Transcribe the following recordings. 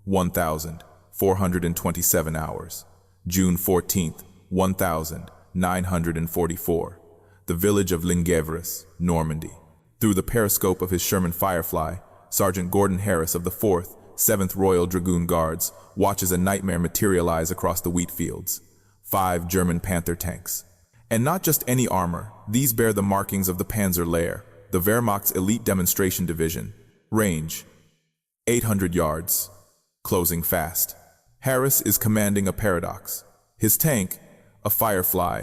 1,427 hours. June 14th, 1944. The village of Lingèvres, Normandy. Through the periscope of his Sherman Firefly, Sergeant Gordon Harris of the 4th, 7th Royal Dragoon Guards watches a nightmare materialize across the wheat fields. 5 German Panther tanks. And not just any armor, these bear the markings of the Panzer Lehr, the Wehrmacht's elite demonstration division. Range: 800 yards. Closing fast. Harris is commanding a paradox. His tank, a Firefly,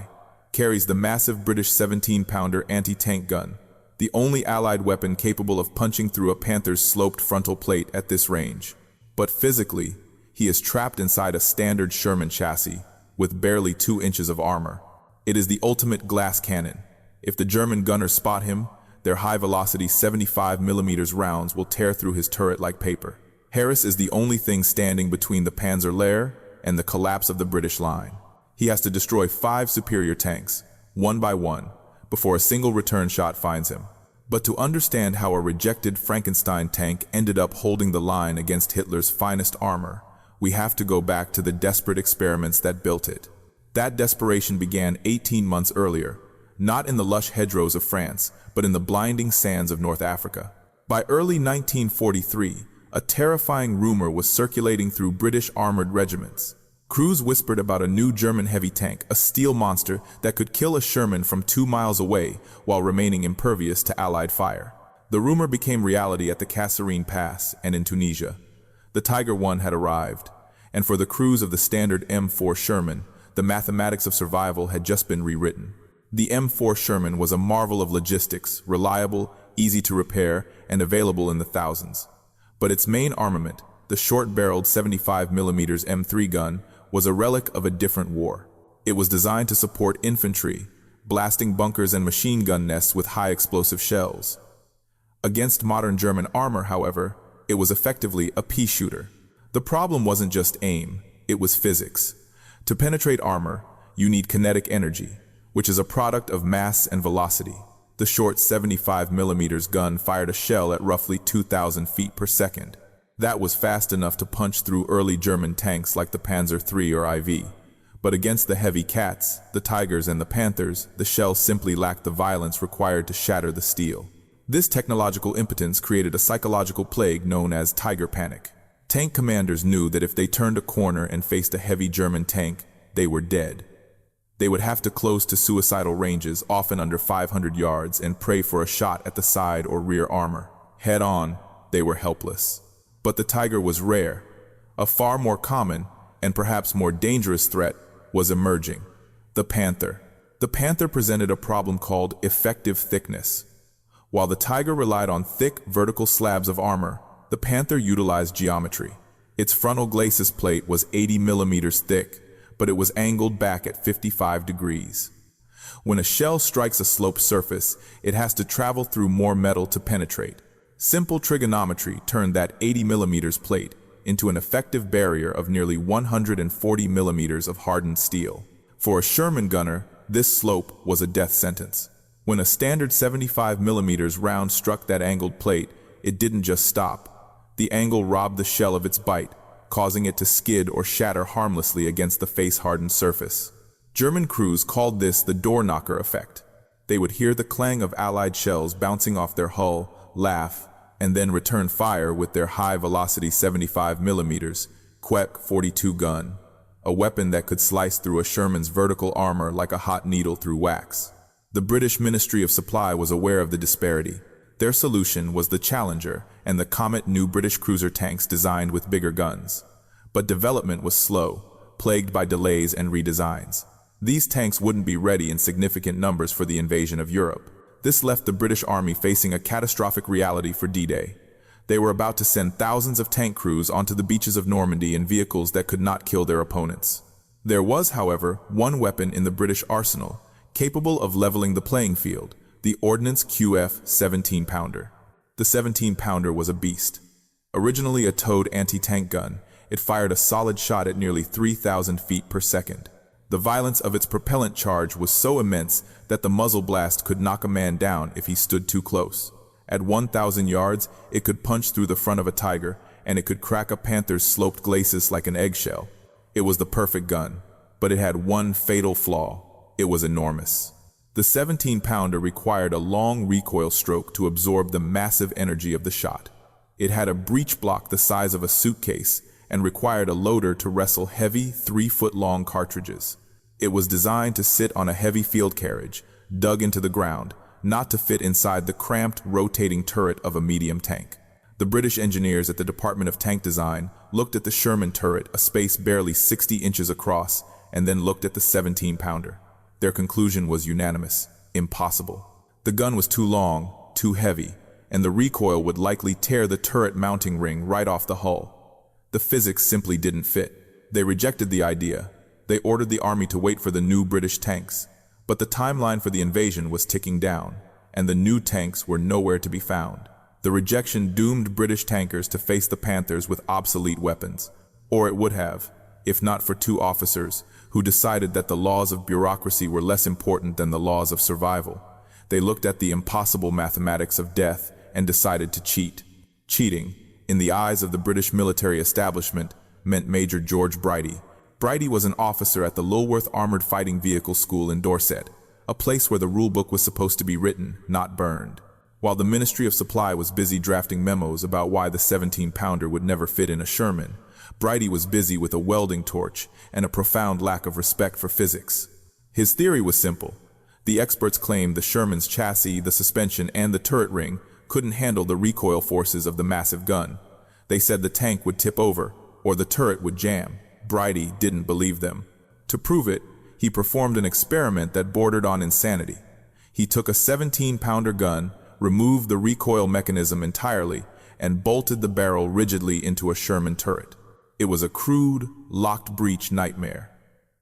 carries the massive British 17-pounder anti-tank gun, the only Allied weapon capable of punching through a Panther's sloped frontal plate at this range. But physically, he is trapped inside a standard Sherman chassis with barely 2 inches of armor. It is the ultimate glass cannon. If the German gunners spot him, their high-velocity 75mm rounds will tear through his turret like paper. Harris is the only thing standing between the Panzer Lehr and the collapse of the British line. He has to destroy 5 superior tanks, one by one, before a single return shot finds him. But to understand how a rejected Frankenstein tank ended up holding the line against Hitler's finest armor, we have to go back to the desperate experiments that built it. That desperation began 18 months earlier, not in the lush hedgerows of France, but in the blinding sands of North Africa. By early 1943, a terrifying rumor was circulating through British armored regiments. Crews whispered about a new German heavy tank, a steel monster that could kill a Sherman from 2 miles away while remaining impervious to Allied fire. The rumor became reality at the Kasserine Pass and in Tunisia. The Tiger I had arrived, and for the crews of the standard M4 Sherman, the mathematics of survival had just been rewritten. The M4 Sherman was a marvel of logistics, reliable, easy to repair, and available in the thousands. But its main armament, the short-barreled 75mm M3 gun, was a relic of a different war. It was designed to support infantry, blasting bunkers and machine gun nests with high-explosive shells. Against modern German armor, however, it was effectively a pea shooter. The problem wasn't just aim, it was physics. To penetrate armor, you need kinetic energy, which is a product of mass and velocity. The short 75mm gun fired a shell at roughly 2,000 feet per second. That was fast enough to punch through early German tanks like the Panzer III or IV. But against the heavy cats, the Tigers and the Panthers, the shell simply lacked the violence required to shatter the steel. This technological impotence created a psychological plague known as Tiger panic. Tank commanders knew that if they turned a corner and faced a heavy German tank, they were dead. They would have to close to suicidal ranges, often under 500 yards, and pray for a shot at the side or rear armor. Head on, they were helpless. But the Tiger was rare. A far more common, and perhaps more dangerous threat was emerging: the Panther. The Panther presented a problem called effective thickness. While the Tiger relied on thick, vertical slabs of armor, the Panther utilized geometry. Its frontal glacis plate was 80mm thick, but it was angled back at 55 degrees. When a shell strikes a sloped surface, it has to travel through more metal to penetrate. Simple trigonometry turned that 80mm plate into an effective barrier of nearly 140mm of hardened steel. For a Sherman gunner, this slope was a death sentence. When a standard 75mm round struck that angled plate, it didn't just stop. The angle robbed the shell of its bite, causing it to skid or shatter harmlessly against the face-hardened surface. German crews called this the door knocker effect. They would hear the clang of Allied shells bouncing off their hull, laugh, and then return fire with their high-velocity 75mm Quebec 42 gun, a weapon that could slice through a Sherman's vertical armor like a hot needle through wax. The British Ministry of Supply was aware of the disparity. Their solution was the Challenger and the Comet new British cruiser tanks designed with bigger guns. But development was slow, plagued by delays and redesigns. These tanks wouldn't be ready in significant numbers for the invasion of Europe. This left the British Army facing a catastrophic reality for D-Day. They were about to send thousands of tank crews onto the beaches of Normandy in vehicles that could not kill their opponents. There was, however, one weapon in the British arsenal, capable of leveling the playing field: the Ordnance QF 17-pounder. The 17-pounder was a beast. Originally a towed anti-tank gun, it fired a solid shot at nearly 3,000 feet per second. The violence of its propellant charge was so immense that the muzzle blast could knock a man down if he stood too close. At 1,000 yards, it could punch through the front of a Tiger and it could crack a panther's sloped glacis like an eggshell. It was the perfect gun, but it had one fatal flaw. It was enormous. The 17-pounder required a long recoil stroke to absorb the massive energy of the shot. It had a breech block the size of a suitcase and required a loader to wrestle heavy 3-foot-long cartridges. It was designed to sit on a heavy field carriage, dug into the ground, not to fit inside the cramped, rotating turret of a medium tank. The British engineers at the Department of Tank Design looked at the Sherman turret, a space barely 60 inches across, and then looked at the 17-pounder. Their conclusion was unanimous: impossible. The gun was too long, too heavy, and the recoil would likely tear the turret mounting ring right off the hull. The physics simply didn't fit. They rejected the idea. They ordered the army to wait for the new British tanks. But the timeline for the invasion was ticking down, and the new tanks were nowhere to be found. The rejection doomed British tankers to face the Panthers with obsolete weapons. Or it would have, if not for two officers who decided that the laws of bureaucracy were less important than the laws of survival. They looked at the impossible mathematics of death and decided to cheat. Cheating, in the eyes of the British military establishment, meant Major George Bridie. Bridie was an officer at the Lulworth Armored Fighting Vehicle School in Dorset, a place where the rulebook was supposed to be written, not burned. While the Ministry of Supply was busy drafting memos about why the 17-pounder would never fit in a Sherman, Bridie was busy with a welding torch and a profound lack of respect for physics. His theory was simple. The experts claimed the Sherman's chassis, the suspension, and the turret ring couldn't handle the recoil forces of the massive gun. They said the tank would tip over, or the turret would jam. Bridie didn't believe them. To prove it, he performed an experiment that bordered on insanity. He took a 17-pounder gun, removed the recoil mechanism entirely, and bolted the barrel rigidly into a Sherman turret. It was a crude, locked breech nightmare.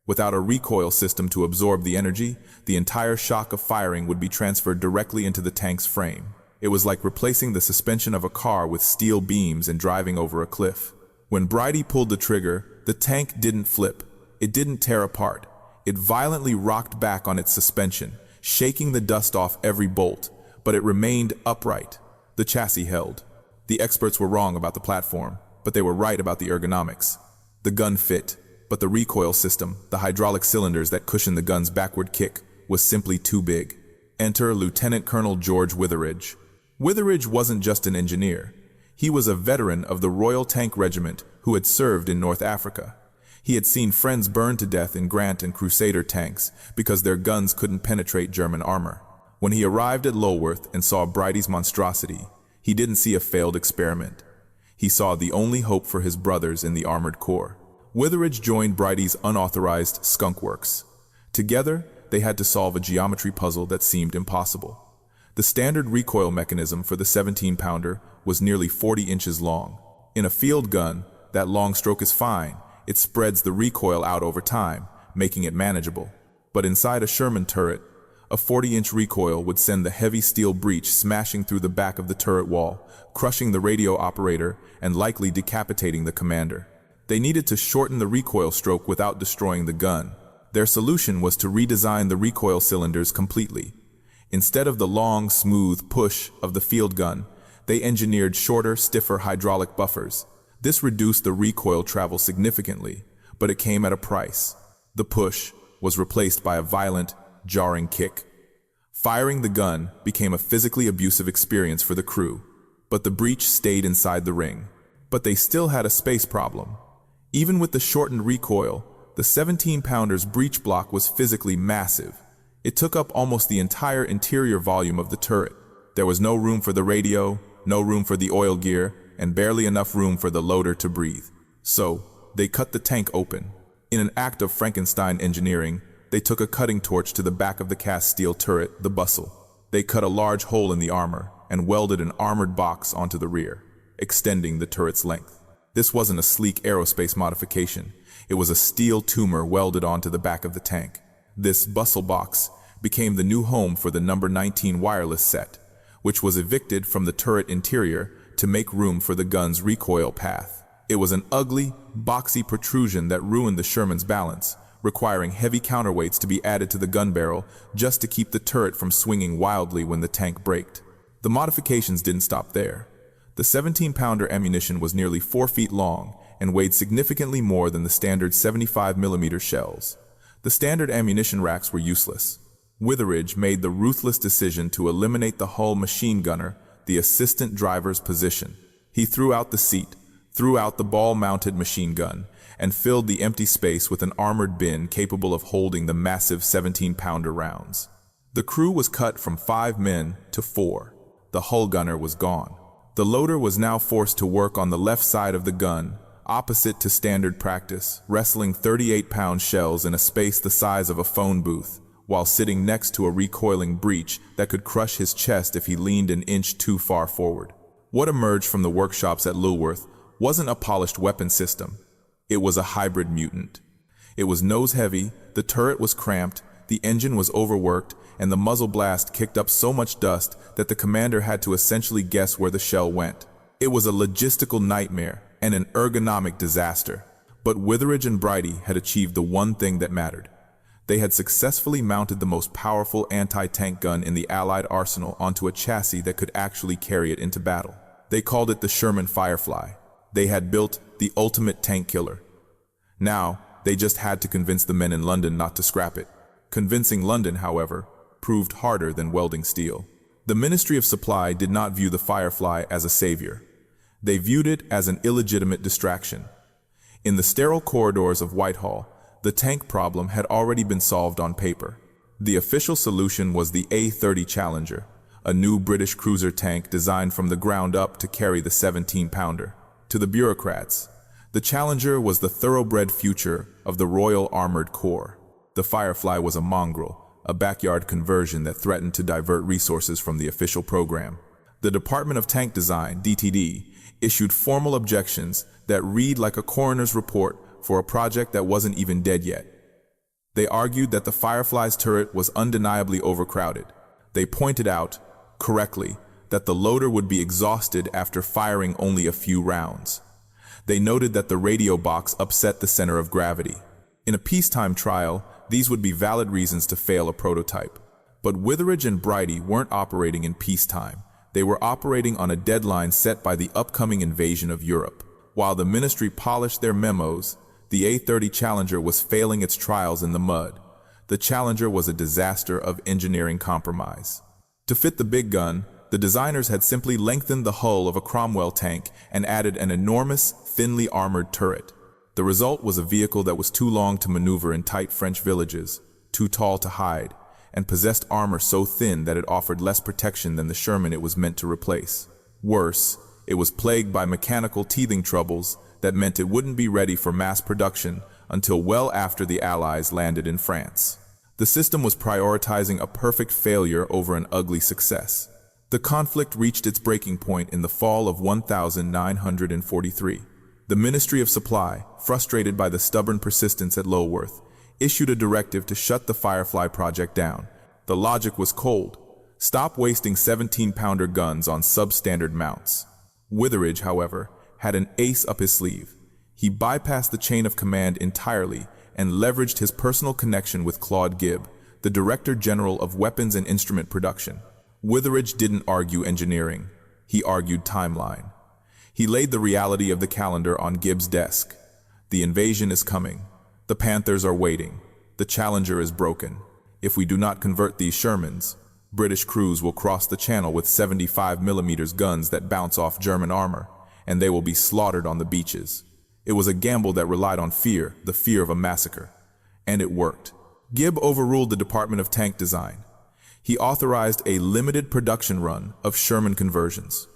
Without a recoil system to absorb the energy, the entire shock of firing would be transferred directly into the tank's frame. It was like replacing the suspension of a car with steel beams and driving over a cliff. When Bridie pulled the trigger, the tank didn't flip. It didn't tear apart. It violently rocked back on its suspension, shaking the dust off every bolt, but it remained upright. The chassis held. The experts were wrong about the platform, but they were right about the ergonomics. The gun fit, but the recoil system, the hydraulic cylinders that cushioned the gun's backward kick, was simply too big. Enter Lieutenant Colonel George Witheridge. Witheridge wasn't just an engineer. He was a veteran of the Royal Tank Regiment who had served in North Africa. He had seen friends burned to death in Grant and Crusader tanks because their guns couldn't penetrate German armor. When he arrived at Lulworth and saw Bridie's monstrosity, he didn't see a failed experiment. He saw the only hope for his brothers in the Armored Corps. Witheridge joined Bridie's unauthorized skunk works. Together, they had to solve a geometry puzzle that seemed impossible. The standard recoil mechanism for the 17-pounder was nearly 40 inches long. In a field gun, that long stroke is fine. It spreads the recoil out over time, making it manageable. But inside a Sherman turret, a 40-inch recoil would send the heavy steel breech smashing through the back of the turret wall, crushing the radio operator and likely decapitating the commander. They needed to shorten the recoil stroke without destroying the gun. Their solution was to redesign the recoil cylinders completely. Instead of the long, smooth push of the field gun, they engineered shorter, stiffer hydraulic buffers. This reduced the recoil travel significantly, but it came at a price. The push was replaced by a violent, jarring kick. Firing the gun became a physically abusive experience for the crew, but the breech stayed inside the ring. But they still had a space problem. Even with the shortened recoil, the 17-pounder's breech block was physically massive. It took up almost the entire interior volume of the turret. There was no room for the radio, no room for the oil gear, and barely enough room for the loader to breathe. So, they cut the tank open. In an act of Frankenstein engineering, they took a cutting torch to the back of the cast steel turret, the bustle. They cut a large hole in the armor and welded an armored box onto the rear, extending the turret's length. This wasn't a sleek aerospace modification. It was a steel tumor welded onto the back of the tank. This bustle box became the new home for the number 19 wireless set, which was evicted from the turret interior to make room for the gun's recoil path. It was an ugly, boxy protrusion that ruined the Sherman's balance, requiring heavy counterweights to be added to the gun barrel just to keep the turret from swinging wildly when the tank braked. The modifications didn't stop there. The 17-pounder ammunition was nearly 4 feet long and weighed significantly more than the standard 75mm shells. The standard ammunition racks were useless. Witheridge made the ruthless decision to eliminate the hull machine gunner, the assistant driver's position. He threw out the seat, threw out the ball-mounted machine gun, and filled the empty space with an armored bin capable of holding the massive 17-pounder rounds. The crew was cut from 5 men to 4. The hull gunner was gone. The loader was now forced to work on the left side of the gun, opposite to standard practice, wrestling 38-pound shells in a space the size of a phone booth, while sitting next to a recoiling breech that could crush his chest if he leaned an inch too far forward. What emerged from the workshops at Lulworth wasn't a polished weapon system. It was a hybrid mutant. It was nose-heavy, the turret was cramped, the engine was overworked, and the muzzle blast kicked up so much dust that the commander had to essentially guess where the shell went. It was a logistical nightmare and an ergonomic disaster. But Witheridge and Brighty had achieved the one thing that mattered. They had successfully mounted the most powerful anti-tank gun in the Allied arsenal onto a chassis that could actually carry it into battle. They called it the Sherman Firefly. They had built the ultimate tank killer. Now, they just had to convince the men in London not to scrap it. Convincing London, however, proved harder than welding steel. The Ministry of Supply did not view the Firefly as a savior. They viewed it as an illegitimate distraction. In the sterile corridors of Whitehall, the tank problem had already been solved on paper. The official solution was the A-30 Challenger, a new British cruiser tank designed from the ground up to carry the 17-pounder. To the bureaucrats, the Challenger was the thoroughbred future of the Royal Armoured Corps. The Firefly was a mongrel, a backyard conversion that threatened to divert resources from the official program. The Department of Tank Design, DTD, issued formal objections that read like a coroner's report for a project that wasn't even dead yet. They argued that the Firefly's turret was undeniably overcrowded. They pointed out, correctly, that the loader would be exhausted after firing only a few rounds. They noted that the radio box upset the center of gravity. In a peacetime trial, these would be valid reasons to fail a prototype. But Witheridge and Brighty weren't operating in peacetime. They were operating on a deadline set by the upcoming invasion of Europe. While the ministry polished their memos, the A-30 Challenger was failing its trials in the mud. The Challenger was a disaster of engineering compromise. To fit the big gun, the designers had simply lengthened the hull of a Cromwell tank and added an enormous, thinly armored turret. The result was a vehicle that was too long to maneuver in tight French villages, too tall to hide, and possessed armor so thin that it offered less protection than the Sherman it was meant to replace. Worse, it was plagued by mechanical teething troubles that meant it wouldn't be ready for mass production until well after the Allies landed in France. The system was prioritizing a perfect failure over an ugly success. The conflict reached its breaking point in the fall of 1943. The Ministry of Supply, frustrated by the stubborn persistence at Lulworth, issued a directive to shut the Firefly project down. The logic was cold. Stop wasting 17-pounder guns on substandard mounts. Witheridge, however, had an ace up his sleeve. He bypassed the chain of command entirely and leveraged his personal connection with Claude Gibb, the Director General of Weapons and Instrument Production. Witheridge didn't argue engineering. He argued timeline. He laid the reality of the calendar on Gibb's desk. The invasion is coming. The Panthers are waiting. The Challenger is broken. If we do not convert these Shermans, British crews will cross the channel with 75mm guns that bounce off German armor, and they will be slaughtered on the beaches. It was a gamble that relied on fear, the fear of a massacre. And it worked. Gibb overruled the Department of Tank Design. He authorized a limited production run of Sherman conversions.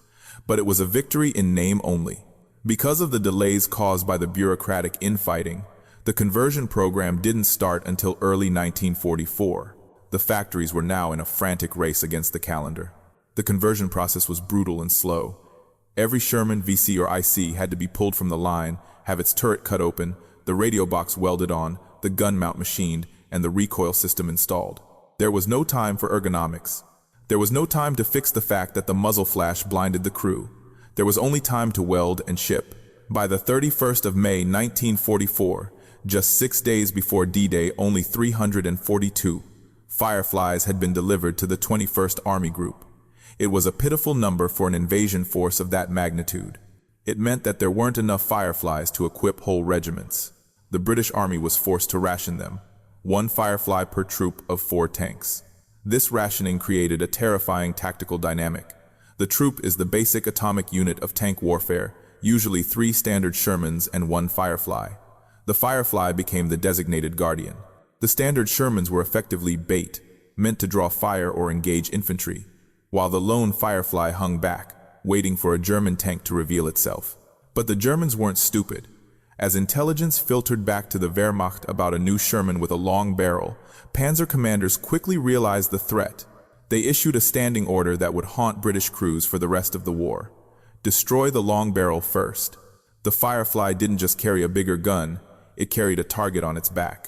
But it was a victory in name only. Because of the delays caused by the bureaucratic infighting, the conversion program didn't start until early 1944. The factories were now in a frantic race against the calendar. The conversion process was brutal and slow. Every Sherman, VC or IC had to be pulled from the line, have its turret cut open, the radio box welded on, the gun mount machined, and the recoil system installed. There was no time for ergonomics. There was no time to fix the fact that the muzzle flash blinded the crew. There was only time to weld and ship. By the 31st of May 1944, just 6 days before D-Day, only 342 Fireflies had been delivered to the 21st Army Group. It was a pitiful number for an invasion force of that magnitude. It meant that there weren't enough Fireflies to equip whole regiments. The British Army was forced to ration them, 1 Firefly per troop of 4 tanks. This rationing created a terrifying tactical dynamic. The troop is the basic atomic unit of tank warfare, usually 3 standard Shermans and 1 Firefly. The Firefly became the designated guardian. The standard Shermans were effectively bait, meant to draw fire or engage infantry, while the lone Firefly hung back, waiting for a German tank to reveal itself. But the Germans weren't stupid. As intelligence filtered back to the Wehrmacht about a new Sherman with a long barrel, Panzer commanders quickly realized the threat. They issued a standing order that would haunt British crews for the rest of the war. Destroy the long barrel first. The Firefly didn't just carry a bigger gun, it carried a target on its back.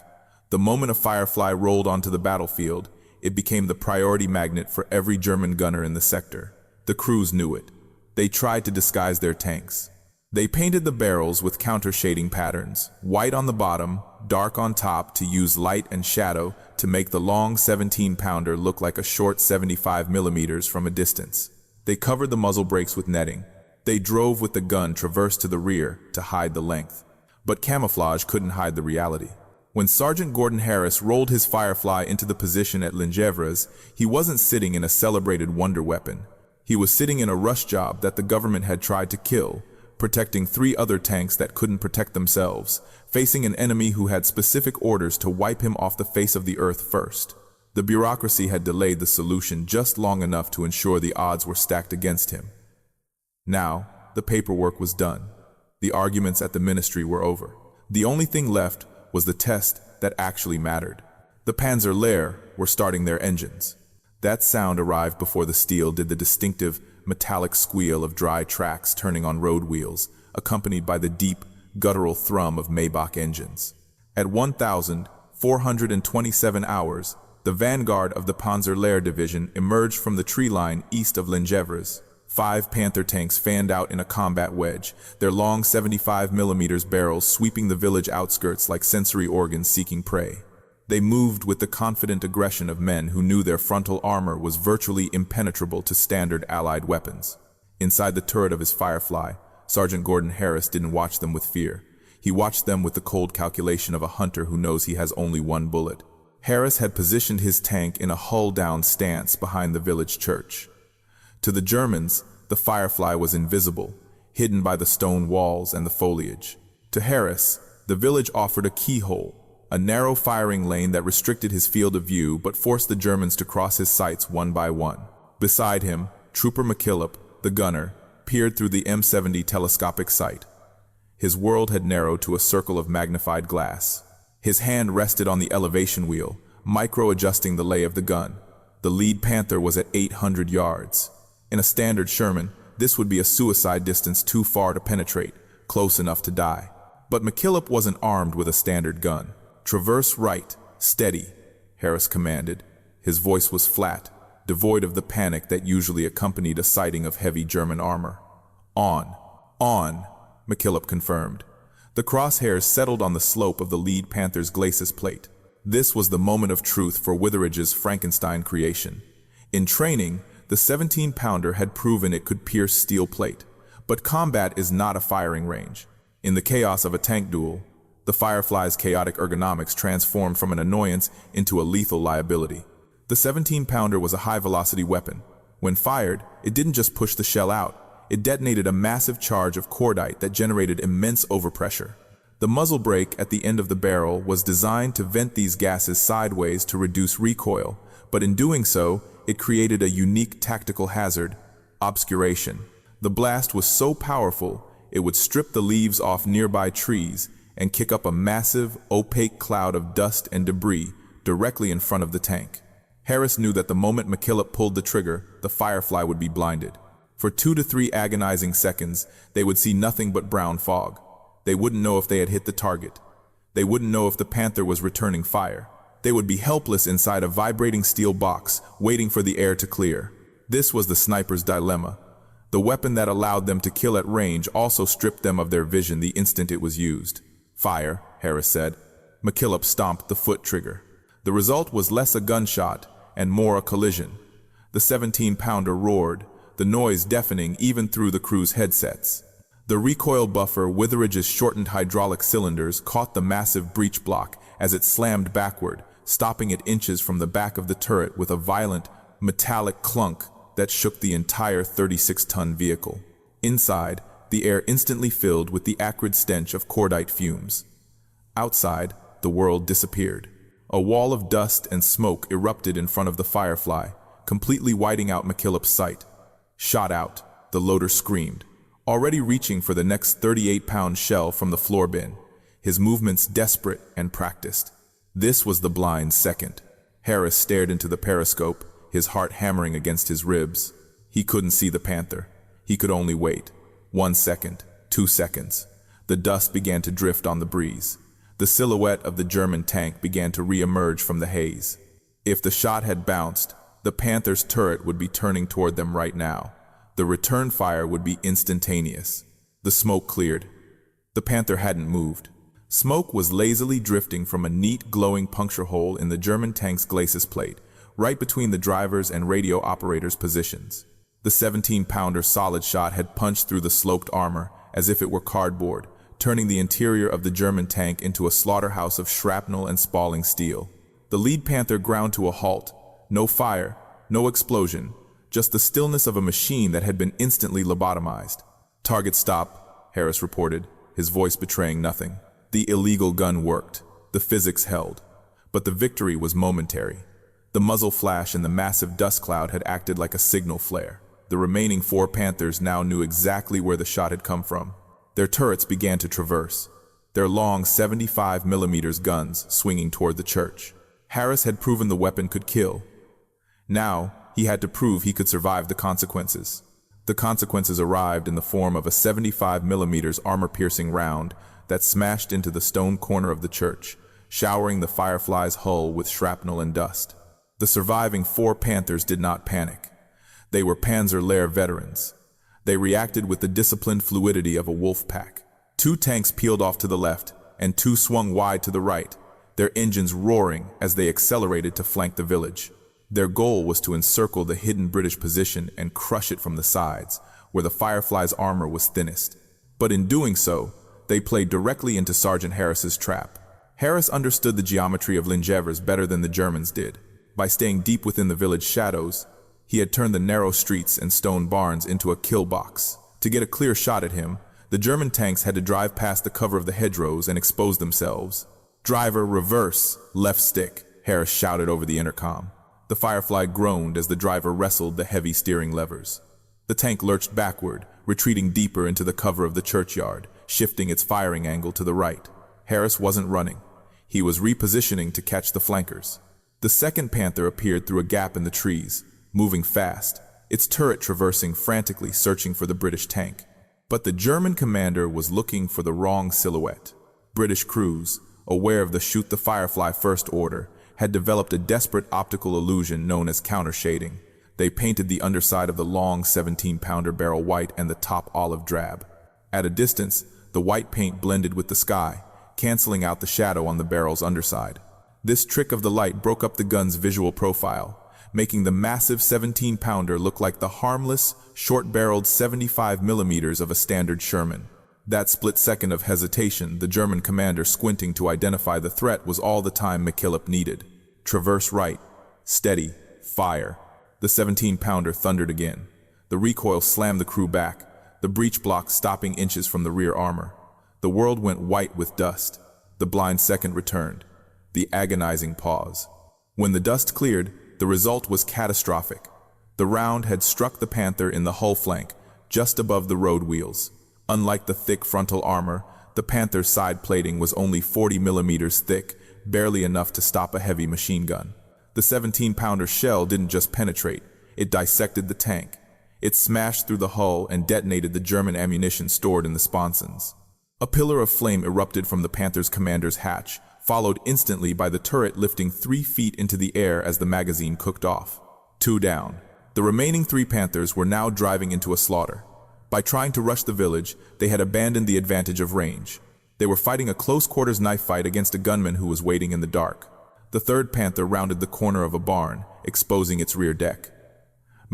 The moment a Firefly rolled onto the battlefield, it became the priority magnet for every German gunner in the sector. The crews knew it. They tried to disguise their tanks. They painted the barrels with counter-shading patterns, white on the bottom, dark on top, to use light and shadow to make the long 17-pounder look like a short 75 millimeters from a distance. They covered the muzzle brakes with netting. They drove with the gun traversed to the rear to hide the length. But camouflage couldn't hide the reality. When Sergeant Gordon Harris rolled his Firefly into the position at Lingèvres, he wasn't sitting in a celebrated wonder weapon. He was sitting in a rush job that the government had tried to kill, protecting 3 other tanks that couldn't protect themselves, facing an enemy who had specific orders to wipe him off the face of the earth first. The bureaucracy had delayed the solution just long enough to ensure the odds were stacked against him. Now, the paperwork was done. The arguments at the ministry were over. The only thing left was the test that actually mattered. The Panzer Lehr were starting their engines. That sound arrived before the steel did the distinctive, metallic squeal of dry tracks turning on road wheels, accompanied by the deep, guttural thrum of Maybach engines. At 1,427 hours, the vanguard of the Panzer Lehr Division emerged from the tree line east of Lingèvres. 5 Panther tanks fanned out in a combat wedge, their long 75 mm barrels sweeping the village outskirts like sensory organs seeking prey. They moved with the confident aggression of men who knew their frontal armor was virtually impenetrable to standard Allied weapons. Inside the turret of his Firefly, Sergeant Gordon Harris didn't watch them with fear. He watched them with the cold calculation of a hunter who knows he has only 1 bullet. Harris had positioned his tank in a hull-down stance behind the village church. To the Germans, the Firefly was invisible, hidden by the stone walls and the foliage. To Harris, the village offered a keyhole, a narrow firing lane that restricted his field of view but forced the Germans to cross his sights one by one. Beside him, Trooper McKillop, the gunner, peered through the M70 telescopic sight. His world had narrowed to a circle of magnified glass. His hand rested on the elevation wheel, micro-adjusting the lay of the gun. The lead Panther was at 800 yards. In a standard Sherman, this would be a suicide distance too far to penetrate, close enough to die. But McKillop wasn't armed with a standard gun. "Traverse right, steady," Harris commanded. His voice was flat, devoid of the panic that usually accompanied a sighting of heavy German armor. On, McKillop confirmed. The crosshairs settled on the slope of the lead Panther's glacis plate. This was the moment of truth for Witheridge's Frankenstein creation. In training, the 17-pounder had proven it could pierce steel plate, but combat is not a firing range. In the chaos of a tank duel, the Firefly's chaotic ergonomics transformed from an annoyance into a lethal liability. The 17-pounder was a high-velocity weapon. When fired, it didn't just push the shell out, it detonated a massive charge of cordite that generated immense overpressure. The muzzle brake at the end of the barrel was designed to vent these gases sideways to reduce recoil, but in doing so, it created a unique tactical hazard: obscuration. The blast was so powerful, it would strip the leaves off nearby trees and kick up a massive, opaque cloud of dust and debris directly in front of the tank. Harris knew that the moment McKillop pulled the trigger, the Firefly would be blinded. For 2 to 3 agonizing seconds, they would see nothing but brown fog. They wouldn't know if they had hit the target. They wouldn't know if the Panther was returning fire. They would be helpless inside a vibrating steel box, waiting for the air to clear. This was the sniper's dilemma. The weapon that allowed them to kill at range also stripped them of their vision the instant it was used. "Fire," Harris said. McKillop stomped the foot trigger. The result was less a gunshot and more a collision. The 17-pounder roared, the noise deafening even through the crew's headsets. The recoil buffer Witheridge's shortened hydraulic cylinders caught the massive breech block as it slammed backward, stopping it inches from the back of the turret with a violent, metallic clunk that shook the entire 36-ton vehicle. Inside, the air instantly filled with the acrid stench of cordite fumes. Outside, the world disappeared. A wall of dust and smoke erupted in front of the Firefly, completely whiting out McKillop's sight. Shot out, the loader screamed, already reaching for the next 38-pound shell from the floor bin, his movements desperate and practiced. This was the blind second. Harris stared into the periscope, his heart hammering against his ribs. He couldn't see the Panther. He could only wait. 1 second, 2 seconds. The dust began to drift on the breeze. The silhouette of the German tank began to re-emerge from the haze. If the shot had bounced, the Panther's turret would be turning toward them right now. The return fire would be instantaneous. The smoke cleared. The Panther hadn't moved. Smoke was lazily drifting from a neat, glowing puncture hole in the German tank's glacis plate, right between the driver's and radio operator's positions. The 17-pounder solid shot had punched through the sloped armor as if it were cardboard, turning the interior of the German tank into a slaughterhouse of shrapnel and spalling steel. The lead Panther ground to a halt. No fire, no explosion, just the stillness of a machine that had been instantly lobotomized. "Target stop," Harris reported, his voice betraying nothing. The illegal gun worked. The physics held. But the victory was momentary. The muzzle flash in the massive dust cloud had acted like a signal flare. The remaining 4 Panthers now knew exactly where the shot had come from. Their turrets began to traverse, their long 75mm guns swinging toward the church. Harris had proven the weapon could kill. Now, he had to prove he could survive the consequences. The consequences arrived in the form of a 75mm armor-piercing round that smashed into the stone corner of the church, showering the Firefly's hull with shrapnel and dust. The surviving 4 Panthers did not panic. They were Panzer Lehr veterans. They reacted with the disciplined fluidity of a wolf pack. 2 tanks peeled off to the left, and 2 swung wide to the right, their engines roaring as they accelerated to flank the village. Their goal was to encircle the hidden British position and crush it from the sides, where the Firefly's armor was thinnest. But in doing so, they played directly into Sergeant Harris's trap. Harris understood the geometry of Lingèvres better than the Germans did. By staying deep within the village shadows, he had turned the narrow streets and stone barns into a kill box. To get a clear shot at him, the German tanks had to drive past the cover of the hedgerows and expose themselves. "Driver, reverse, left stick," Harris shouted over the intercom. The Firefly groaned as the driver wrestled the heavy steering levers. The tank lurched backward, retreating deeper into the cover of the churchyard, shifting its firing angle to the right. Harris wasn't running. He was repositioning to catch the flankers. The second Panther appeared through a gap in the trees, moving fast, its turret traversing frantically, searching for the British tank. But the German commander was looking for the wrong silhouette. British crews, aware of the shoot the Firefly first order, had developed a desperate optical illusion known as countershading. They painted the underside of the long 17-pounder barrel white and the top olive drab. At a distance, the white paint blended with the sky, canceling out the shadow on the barrel's underside. This trick of the light broke up the gun's visual profile, making the massive 17-pounder look like the harmless, short-barreled 75mm of a standard Sherman. That split second of hesitation, the German commander squinting to identify the threat, was all the time McKillop needed. Traverse right. Steady. Fire. The 17-pounder thundered again. The recoil slammed the crew back, the breech block stopping inches from the rear armor. The world went white with dust. The blind second returned. The agonizing pause. When the dust cleared, the result was catastrophic. The round had struck the Panther in the hull flank, just above the road wheels. Unlike the thick frontal armor, the Panther's side plating was only 40mm thick, barely enough to stop a heavy machine gun. The 17-pounder shell didn't just penetrate, it dissected the tank. It smashed through the hull and detonated the German ammunition stored in the sponsons. A pillar of flame erupted from the Panther's commander's hatch, followed instantly by the turret lifting 3 feet into the air as the magazine cooked off. 2 down. The remaining 3 Panthers were now driving into a slaughter. By trying to rush the village, they had abandoned the advantage of range. They were fighting a close-quarters knife fight against a gunman who was waiting in the dark. The third Panther rounded the corner of a barn, exposing its rear deck.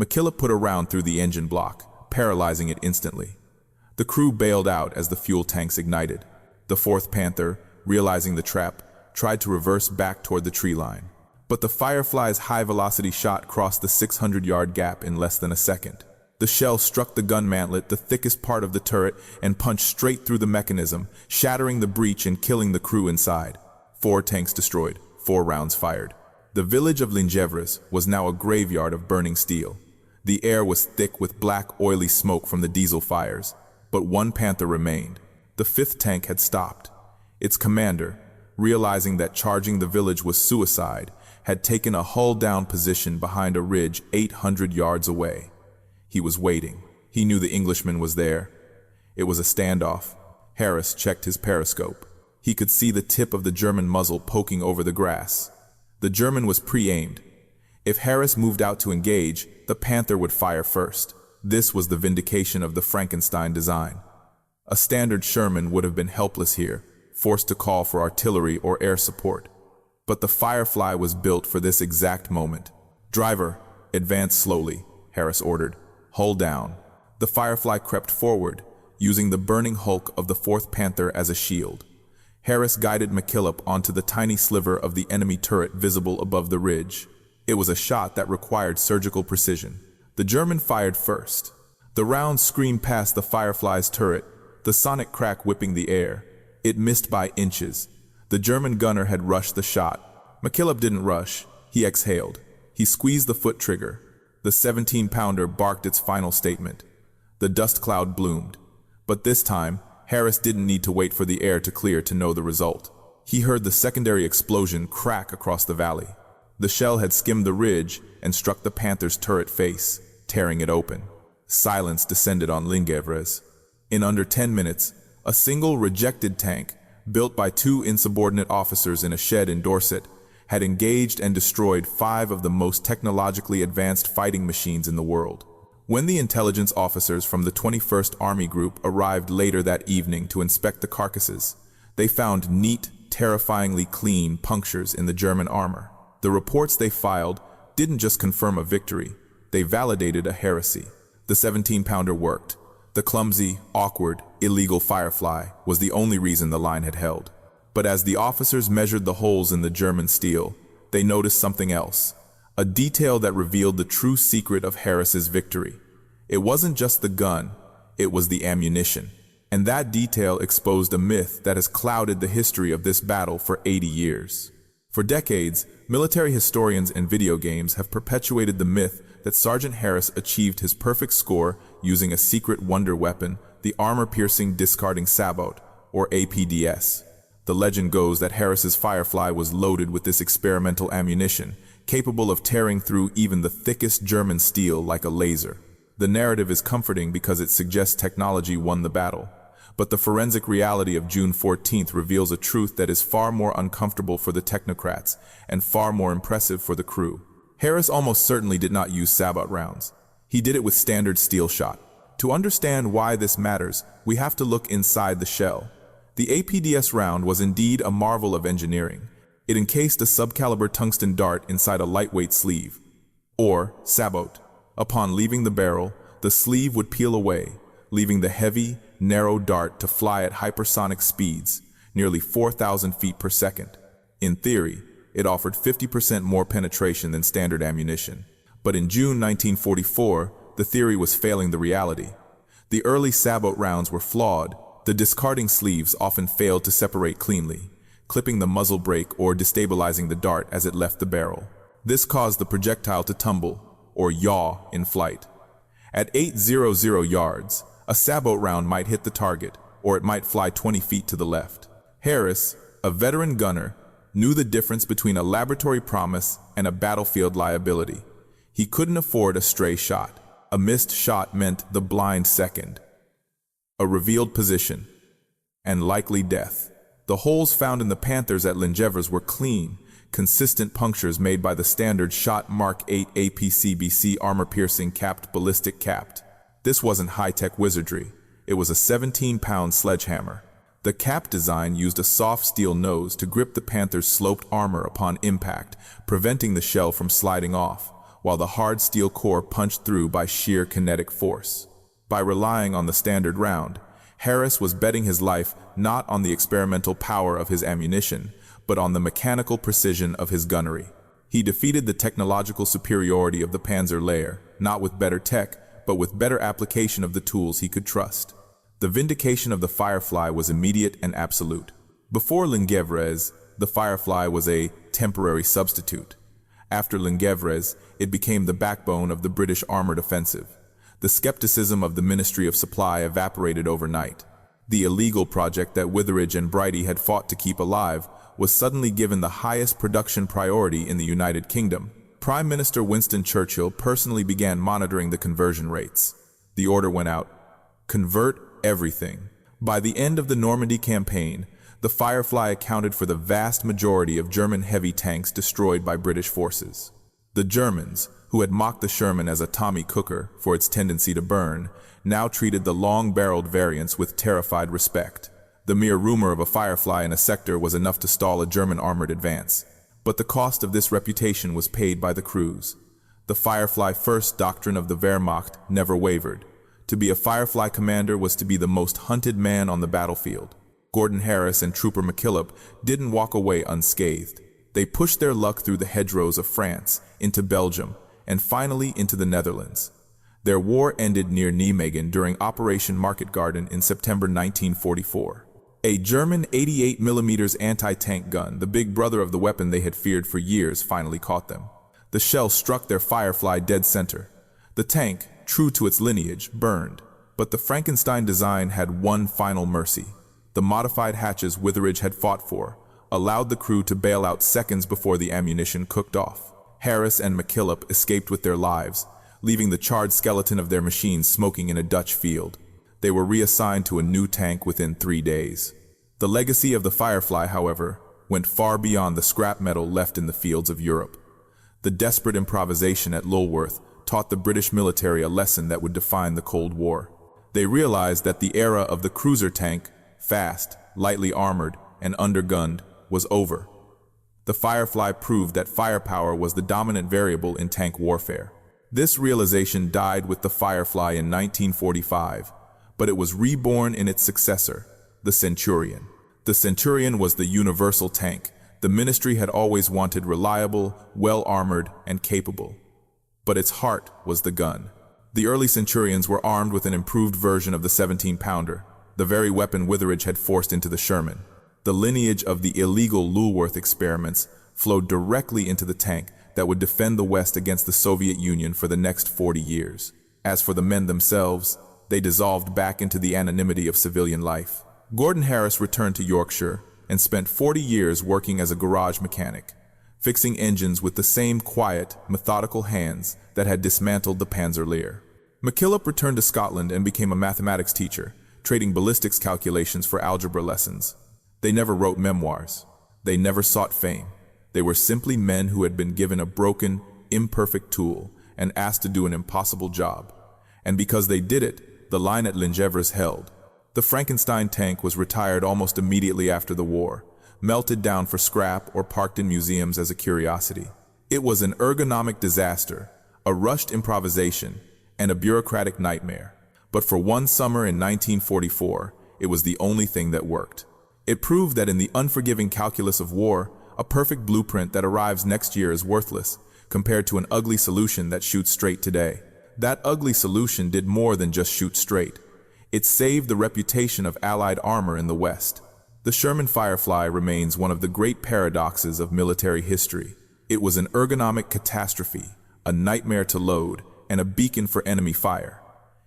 McKillop put a round through the engine block, paralyzing it instantly. The crew bailed out as the fuel tanks ignited. The 4th Panther, realizing the trap, tried to reverse back toward the tree line. But the Firefly's high-velocity shot crossed the 600-yard gap in less than a second. The shell struck the gun mantlet, the thickest part of the turret, and punched straight through the mechanism, shattering the breech and killing the crew inside. 4 tanks destroyed, 4 rounds fired. The village of Lingèvres was now a graveyard of burning steel. The air was thick with black, oily smoke from the diesel fires. But 1 Panther remained. The 5th tank had stopped. Its commander, realizing that charging the village was suicide, had taken a hull-down position behind a ridge 800 yards away. He was waiting. He knew the Englishman was there. It was a standoff. Harris checked his periscope. He could see the tip of the German muzzle poking over the grass. The German was pre-aimed. If Harris moved out to engage, the Panther would fire first. This was the vindication of the Frankenstein design. A standard Sherman would have been helpless here, forced to call for artillery or air support. But the Firefly was built for this exact moment. "Driver, advance slowly," Harris ordered. "Hull down." The Firefly crept forward, using the burning hulk of the 4th Panther as a shield. Harris guided McKillop onto the tiny sliver of the enemy turret visible above the ridge. It was a shot that required surgical precision. The German fired first. The round screamed past the Firefly's turret, the sonic crack whipping the air. It missed by inches. The German gunner had rushed the shot. McKillop didn't rush. He exhaled. He squeezed the foot trigger. The 17-pounder barked its final statement. The dust cloud bloomed. But this time, Harris didn't need to wait for the air to clear to know the result. He heard the secondary explosion crack across the valley. The shell had skimmed the ridge and struck the Panther's turret face, tearing it open. Silence descended on Lingèvres. In under 10 minutes, a single rejected tank, built by 2 insubordinate officers in a shed in Dorset, had engaged and destroyed 5 of the most technologically advanced fighting machines in the world. When the intelligence officers from the 21st Army Group arrived later that evening to inspect the carcasses, they found neat, terrifyingly clean punctures in the German armor. The reports they filed didn't just confirm a victory, they validated a heresy. The 17-pounder worked. The clumsy, awkward, illegal Firefly was the only reason the line had held. But as the officers measured the holes in the German steel, they noticed something else, a detail that revealed the true secret of Harris's victory. It wasn't just the gun, it was the ammunition. And that detail exposed a myth that has clouded the history of this battle for 80 years. For decades, military historians and video games have perpetuated the myth that Sergeant Harris achieved his perfect score using a secret wonder weapon, the armor-piercing discarding Sabot, or APDS. The legend goes that Harris's Firefly was loaded with this experimental ammunition, capable of tearing through even the thickest German steel like a laser. The narrative is comforting because it suggests technology won the battle. But the forensic reality of June 14th reveals a truth that is far more uncomfortable for the technocrats and far more impressive for the crew. Harris almost certainly did not use Sabot rounds. He did it with standard steel shot. To understand why this matters, we have to look inside the shell. The APDS round was indeed a marvel of engineering. It encased a subcaliber tungsten dart inside a lightweight sleeve, or Sabot. Upon leaving the barrel, the sleeve would peel away, leaving the heavy, narrow dart to fly at hypersonic speeds, nearly 4,000 feet per second. In theory, it offered 50% more penetration than standard ammunition. But in June 1944, the theory was failing the reality. The early Sabot rounds were flawed. The discarding sleeves often failed to separate cleanly, clipping the muzzle brake or destabilizing the dart as it left the barrel. This caused the projectile to tumble, or yaw, in flight. At 800 yards, a Sabot round might hit the target, or it might fly 20 feet to the left. Harris, a veteran gunner, knew the difference between a laboratory promise and a battlefield liability. He couldn't afford a stray shot. A missed shot meant the blind second, a revealed position, and likely death. The holes found in the Panthers at Lingèvres were clean, consistent punctures made by the standard shot Mark 8 APCBC armor-piercing capped ballistic capped. This wasn't high-tech wizardry. It was a 17-pound sledgehammer. The cap design used a soft steel nose to grip the Panther's sloped armor upon impact, preventing the shell from sliding off, while the hard steel core punched through by sheer kinetic force. By relying on the standard round, Harris was betting his life not on the experimental power of his ammunition, but on the mechanical precision of his gunnery. He defeated the technological superiority of the Panzer Lehr, not with better tech, but with better application of the tools he could trust. The vindication of the Firefly was immediate and absolute. Before Lingèvres, the Firefly was a temporary substitute. After Lingèvres, it became the backbone of the British armored offensive. The skepticism of the Ministry of Supply evaporated overnight. The illegal project that Withridge and Brighty had fought to keep alive was suddenly given the highest production priority in the United Kingdom. Prime Minister Winston Churchill personally began monitoring the conversion rates. The order went out: convert everything. By the end of the Normandy campaign, the Firefly accounted for the vast majority of German heavy tanks destroyed by British forces. The Germans, who had mocked the Sherman as a Tommy cooker for its tendency to burn, now treated the long-barreled variants with terrified respect. The mere rumor of a Firefly in a sector was enough to stall a German armored advance. But the cost of this reputation was paid by the crews. The Firefly First doctrine of the Wehrmacht never wavered. To be a Firefly commander was to be the most hunted man on the battlefield. Gordon Harris and Trooper McKillop didn't walk away unscathed. They pushed their luck through the hedgerows of France, into Belgium, and finally into the Netherlands. Their war ended near Nijmegen during Operation Market Garden in September 1944. A German 88mm anti-tank gun, the big brother of the weapon they had feared for years, finally caught them. The shell struck their Firefly dead center. The tank, true to its lineage, burned. But the Frankenstein design had one final mercy. The modified hatches Withridge had fought for allowed the crew to bail out seconds before the ammunition cooked off. Harris and McKillop escaped with their lives, leaving the charred skeleton of their machine smoking in a Dutch field. They were reassigned to a new tank within 3 days. The legacy of the Firefly, however, went far beyond the scrap metal left in the fields of Europe. The desperate improvisation at Lulworth taught the British military a lesson that would define the Cold War. They realized that the era of the cruiser tank, fast, lightly armored, and undergunned, was over. The Firefly proved that firepower was the dominant variable in tank warfare. This realization died with the Firefly in 1945, but it was reborn in its successor, the Centurion. The Centurion was the universal tank the ministry had always wanted: reliable, well-armored, and capable. But its heart was the gun. The early Centurions were armed with an improved version of the 17-pounder, the very weapon Withridge had forced into the Sherman. The lineage of the illegal Lulworth experiments flowed directly into the tank that would defend the West against the Soviet Union for the next 40 years. As for the men themselves, they dissolved back into the anonymity of civilian life. Gordon Harris returned to Yorkshire and spent 40 years working as a garage mechanic, fixing engines with the same quiet, methodical hands that had dismantled the Panzer Lehr. McKillop returned to Scotland and became a mathematics teacher, trading ballistics calculations for algebra lessons. They never wrote memoirs. They never sought fame. They were simply men who had been given a broken, imperfect tool and asked to do an impossible job. And because they did it, the line at Lingèvres held. The Frankenstein tank was retired almost immediately after the war, melted down for scrap or parked in museums as a curiosity. It was an ergonomic disaster, a rushed improvisation, and a bureaucratic nightmare. But for one summer in 1944, it was the only thing that worked. It proved that in the unforgiving calculus of war, a perfect blueprint that arrives next year is worthless compared to an ugly solution that shoots straight today. That ugly solution did more than just shoot straight. It saved the reputation of Allied armor in the West. The Sherman Firefly remains one of the great paradoxes of military history. It was an ergonomic catastrophe, a nightmare to load, and a beacon for enemy fire.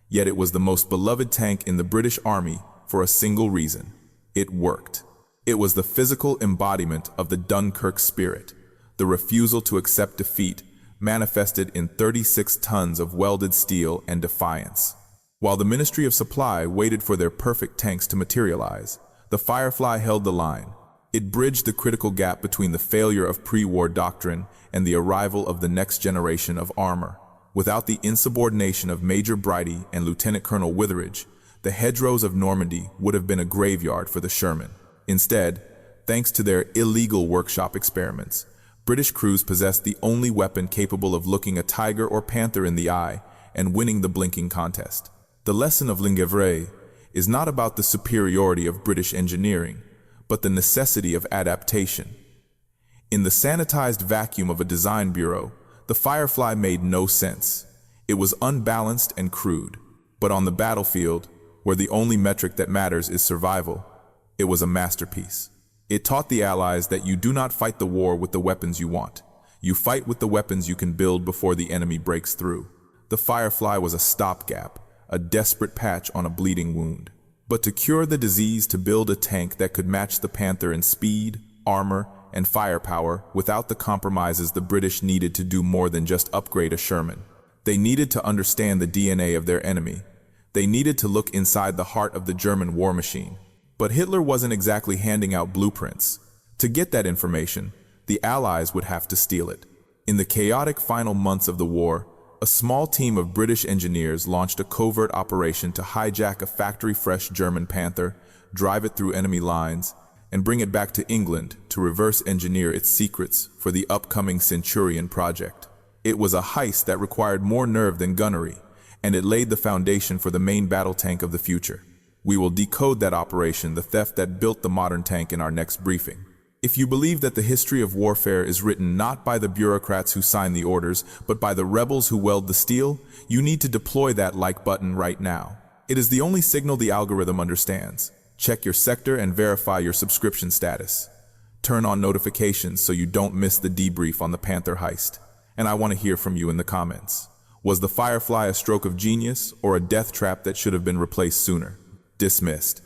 Yet it was the most beloved tank in the British Army for a single reason: it worked. It was the physical embodiment of the Dunkirk spirit, the refusal to accept defeat, manifested in 36 tons of welded steel and defiance. While the Ministry of Supply waited for their perfect tanks to materialize, the Firefly held the line. It bridged the critical gap between the failure of pre-war doctrine and the arrival of the next generation of armor. Without the insubordination of Major Brighty and Lieutenant Colonel Withridge, the hedgerows of Normandy would have been a graveyard for the Sherman. Instead, thanks to their illegal workshop experiments, British crews possessed the only weapon capable of looking a tiger or panther in the eye and winning the blinking contest. The lesson of Lingèvres is not about the superiority of British engineering, but the necessity of adaptation. In the sanitized vacuum of a design bureau, the Firefly made no sense. It was unbalanced and crude. But on the battlefield, where the only metric that matters is survival, it was a masterpiece. It taught the Allies that you do not fight the war with the weapons you want. You fight with the weapons you can build before the enemy breaks through. The Firefly was a stopgap, a desperate patch on a bleeding wound. But to cure the disease, to build a tank that could match the Panther in speed, armor, and firepower without the compromises, the British needed to do more than just upgrade a Sherman. They needed to understand the DNA of their enemy. They needed to look inside the heart of the German war machine. But Hitler wasn't exactly handing out blueprints. To get that information, the Allies would have to steal it. In the chaotic final months of the war, a small team of British engineers launched a covert operation to hijack a factory-fresh German Panther, drive it through enemy lines, and bring it back to England to reverse engineer its secrets for the upcoming Centurion project. It was a heist that required more nerve than gunnery, and it laid the foundation for the main battle tank of the future. We will decode that operation, the theft that built the modern tank, in our next briefing. If you believe that the history of warfare is written not by the bureaucrats who sign the orders, but by the rebels who weld the steel, you need to deploy that like button right now. It is the only signal the algorithm understands. Check your sector and verify your subscription status. Turn on notifications so you don't miss the debrief on the Panther heist. And I want to hear from you in the comments. Was the Firefly a stroke of genius or a death trap that should have been replaced sooner? Dismissed.